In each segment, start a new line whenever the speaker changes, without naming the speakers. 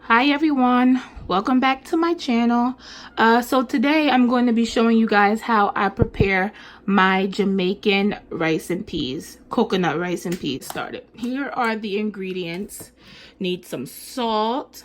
Hi everyone, welcome back to my channel. So today I'm going to be showing you guys how I prepare my Jamaican rice and peas, coconut rice and peas started. Here are the ingredients. Need some salt,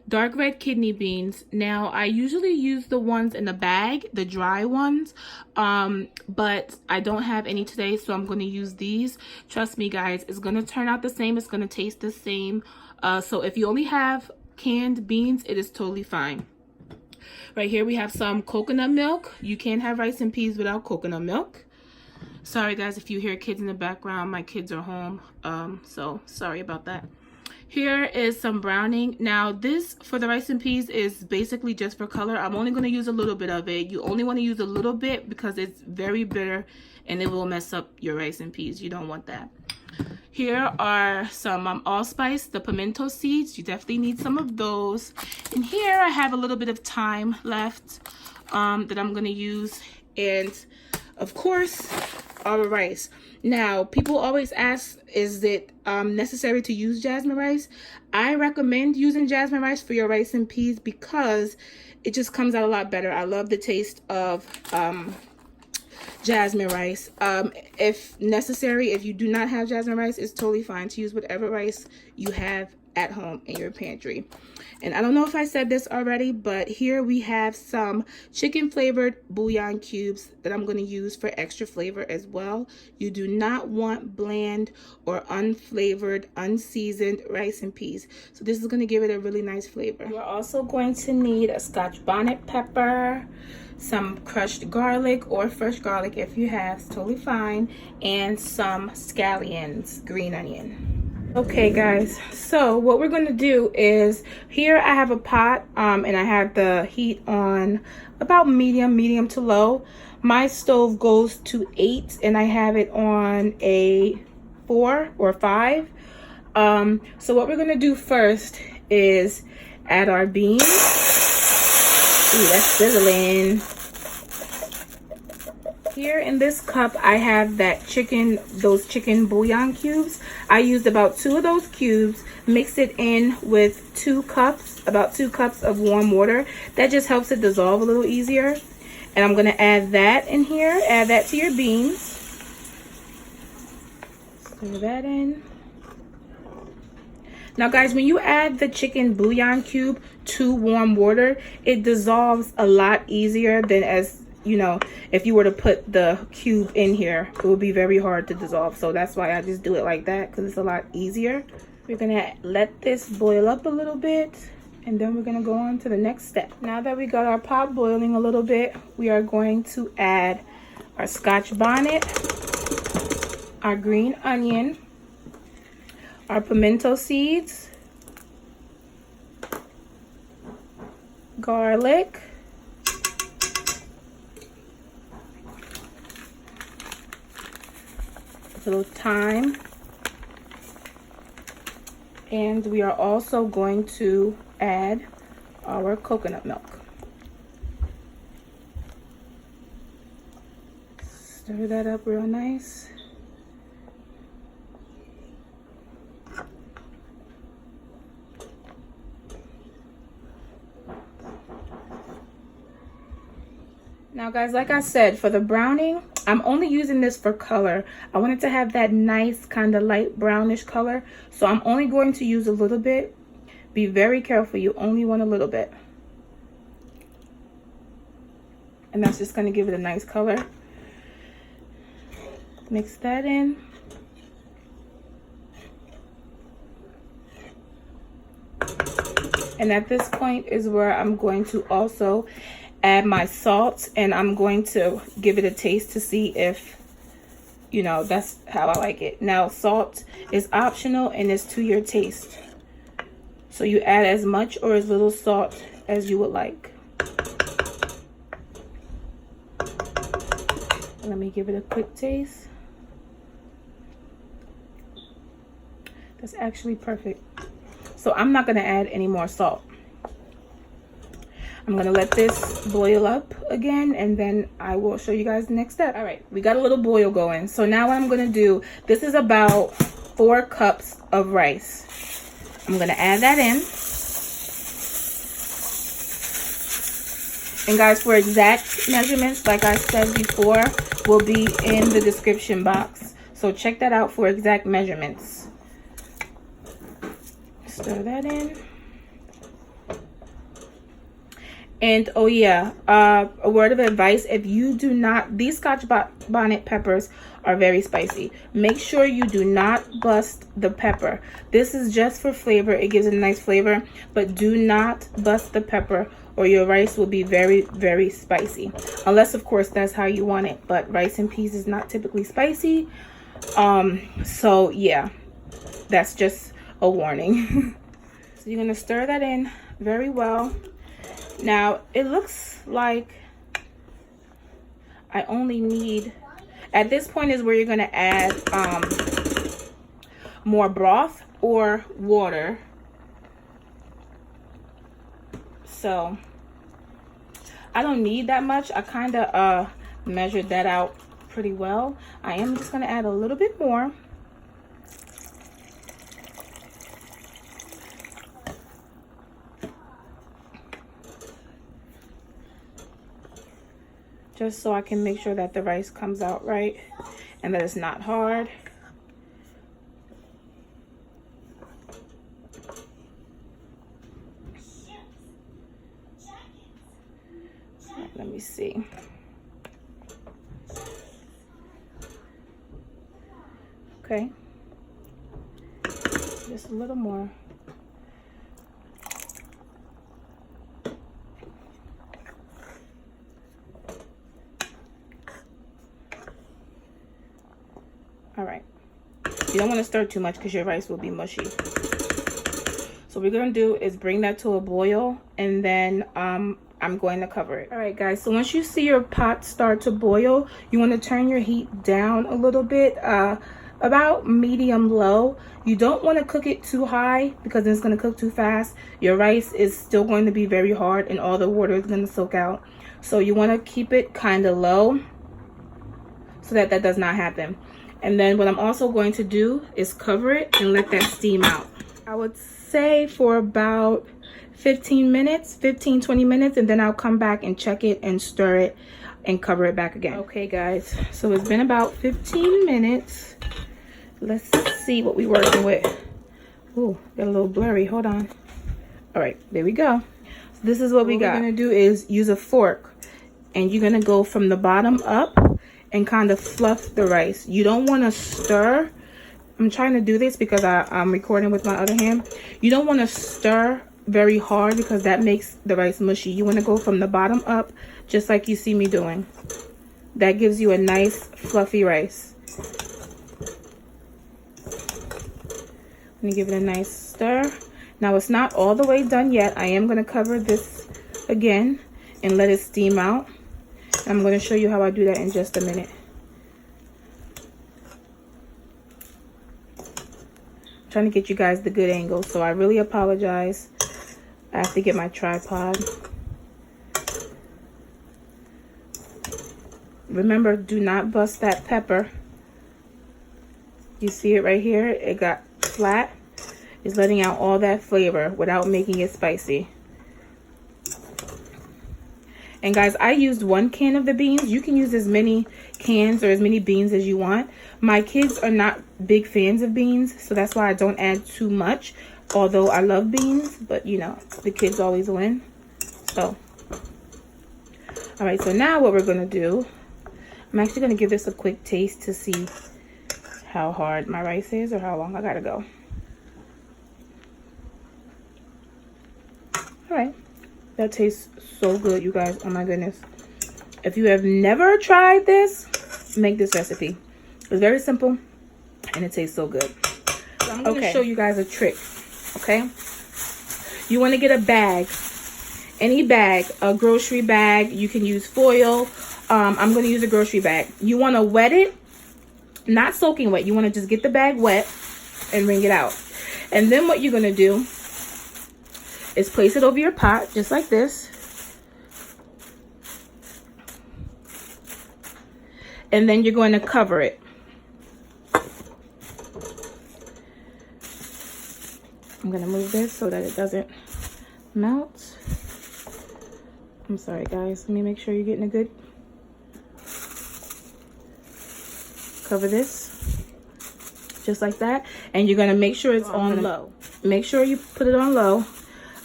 dark red kidney beans. Now I usually use the ones in the bag, the dry ones, but I don't have any today, so I'm going to use these. Trust me guys, it's going to turn out the same, it's going to taste the same. So if you only have canned beans, it is totally fine. Right here we have some coconut milk. You can't have rice and peas without coconut milk. Sorry guys if you hear kids in the background, my kids are home, so sorry about that. Here is some browning. Now this for the rice and peas is basically just for color. I'm only going to use a little bit of it. You only want to use a little bit because it's very bitter and it will mess up your rice and peas. You don't want that. Here are some allspice, the pimento seeds. You definitely need some of those. And here I have a little bit of thyme left that I'm going to use. And of course, our rice. Now, people always ask, is it necessary to use jasmine rice? I recommend using jasmine rice for your rice and peas because it just comes out a lot better. I love the taste of jasmine rice. If necessary, if you do not have jasmine rice, it's totally fine to use whatever rice you have at home in your pantry. And I don't know if I said this already, but here we have some chicken flavored bouillon cubes that I'm going to use for extra flavor as well. You do not want bland or unflavored, unseasoned rice and peas. So this is going to give it a really nice flavor. You're also going to need a scotch bonnet pepper, some crushed garlic or fresh garlic if you have, it's totally fine, and some scallions, green onion. Okay guys, so what we're going to do is, here I have a pot and I have the heat on about medium to low. My stove goes to 8 and I have it on a 4 or 5. So what we're going to do first is add our beans. Ooh, that's sizzling. Here in this cup, I have those chicken bouillon cubes. I used about 2 of those cubes, mix it in with about 2 cups of warm water. That just helps it dissolve a little easier. And I'm gonna add that in here, add that to your beans. Stir that in. Now guys, when you add the chicken bouillon cube to warm water, it dissolves a lot easier than if you were to put the cube in here, it would be very hard to dissolve. So that's why I just do it like that, because it's a lot easier. We're gonna let this boil up a little bit, and then we're gonna go on to the next step. Now that we got our pot boiling a little bit, we are going to add our scotch bonnet, our green onion, our pimento seeds, garlic, a little thyme, and we are also going to add our coconut milk. Stir that up real nice. Now guys, like I said, for the browning, I'm only using this for color. I want it to have that nice kind of light brownish color. So I'm only going to use a little bit. Be very careful, you only want a little bit. And that's just gonna give it a nice color. Mix that in. And at this point is where I'm going to also add my salt, and I'm going to give it a taste to see if, that's how I like it. Now, salt is optional and it's to your taste. So you add as much or as little salt as you would like. Let me give it a quick taste. That's actually perfect. So I'm not gonna add any more salt. I'm gonna let this boil up again, and then I will show you guys the next step. All right, we got a little boil going. So now what I'm gonna do, this is about 4 cups of rice. I'm gonna add that in. And guys, for exact measurements, like I said before, will be in the description box. So check that out for exact measurements. Stir that in. And oh yeah, a word of advice: if you do not, these Scotch bonnet peppers are very spicy. Make sure you do not bust the pepper. This is just for flavor. It gives it a nice flavor, but do not bust the pepper or your rice will be very, very spicy. Unless of course that's how you want it, but rice and peas is not typically spicy. So yeah, that's just a warning. So you're gonna stir that in very well. Now it looks like I only need, at this point is where you're going to add more broth or water. So I don't need that much. I kind of measured that out pretty well. I am just going to add a little bit more. Just so I can make sure that the rice comes out right and that it's not hard. Let me see. Okay. Just a little more. All right, you don't want to stir too much because your rice will be mushy. So what we're going to do is bring that to a boil, and then I'm going to cover it. All right, guys, so once you see your pot start to boil, you want to turn your heat down a little bit, about medium low. You don't want to cook it too high because it's going to cook too fast. Your rice is still going to be very hard and all the water is going to soak out. So you want to keep it kind of low so that that does not happen. And then what I'm also going to do is cover it and let that steam out. I would say for about 15 minutes, 20 minutes, and then I'll come back and check it and stir it and cover it back again. Okay, guys, so it's been about 15 minutes. Let's see what we're working with. Ooh, got a little blurry. Hold on. All right, there we go. So this is what we got. What we're gonna do is use a fork, and you're gonna go from the bottom up and kind of fluff the rice. You don't want to stir. I'm trying to do this because I'm recording with my other hand. You don't want to stir very hard because that makes the rice mushy. You want to go from the bottom up, just like you see me doing. That gives you a nice fluffy rice. I'm gonna give it a nice stir. Now it's not all the way done yet. I am gonna cover this again and let it steam out. I'm going to show you how I do that in just a minute. I'm trying to get you guys the good angle, so I really apologize. I have to get my tripod. Remember, do not bust that pepper. You see it right here? It got flat. It's letting out all that flavor without making it spicy. And guys, I used 1 can of the beans. You can use as many cans or as many beans as you want. My kids are not big fans of beans, so that's why I don't add too much. Although I love beans, but you know, the kids always win. So, all right, so now what we're gonna do, I'm actually gonna give this a quick taste to see how hard my rice is or how long I gotta go. All right. That tastes so good, you guys. Oh my goodness. If you have never tried this, make this recipe. It's very simple and it tastes so good. So I'm going to show you guys a trick, okay? You want to get a bag, any bag, a grocery bag. You can use foil. I'm going to use a grocery bag. You want to wet it, not soaking wet. You want to just get the bag wet and wring it out. And then what you're going to do is place it over your pot just like this, and then you're going to cover it. I'm going to move this so that it doesn't melt. I'm sorry guys, let me make sure you're getting a good cover this just like that, and you're gonna make sure it's on low. Make sure you put it on low.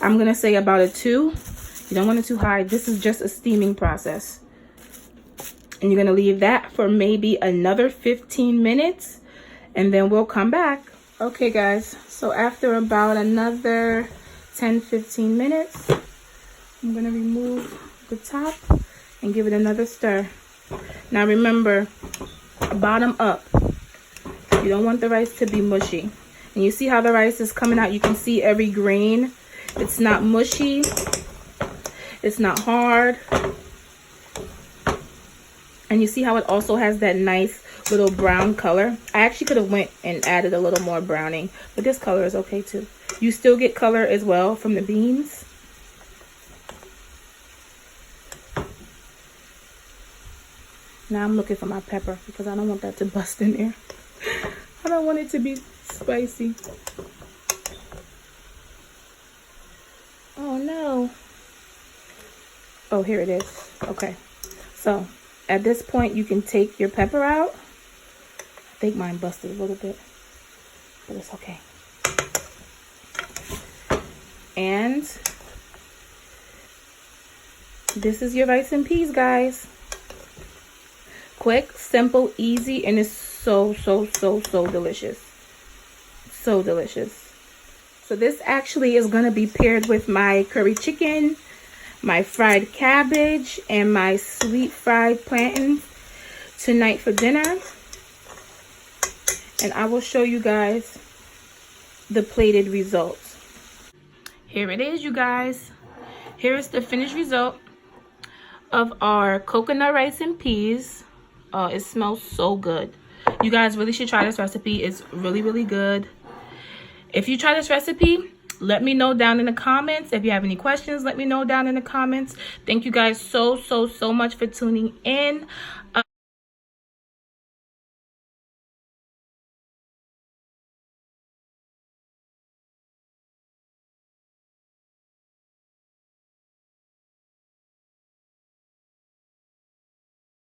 I'm gonna say about a 2. You don't want it too high. This is just a steaming process, and you're gonna leave that for maybe another 15 minutes, and then we'll come back. Okay guys, so after about another 10-15 minutes, I'm gonna remove the top and give it another stir. Now remember, bottom up. You don't want the rice to be mushy. And you see how the rice is coming out? You can see every grain. It's not mushy. It's not hard. And you see how it also has that nice little brown color? I actually could have went and added a little more browning, but this color is okay too. You still get color as well from the beans. Now I'm looking for my pepper because I don't want that to bust in there. I don't want it to be spicy. Oh no. Oh, here it is. Okay. So at this point, you can take your pepper out. I think mine busted a little bit, but it's okay. And this is your rice and peas, guys. Quick, simple, easy, and it's so delicious. So delicious. So this actually is going to be paired with my curry chicken, my fried cabbage, and my sweet fried plantains tonight for dinner. And I will show you guys the plated results. Here it is, you guys. Here is the finished result of our coconut rice and peas. It smells so good. You guys really should try this recipe. It's really good. If you try this recipe, let me know down in the comments. If you have any questions, let me know down in the comments. Thank you guys so much for tuning in.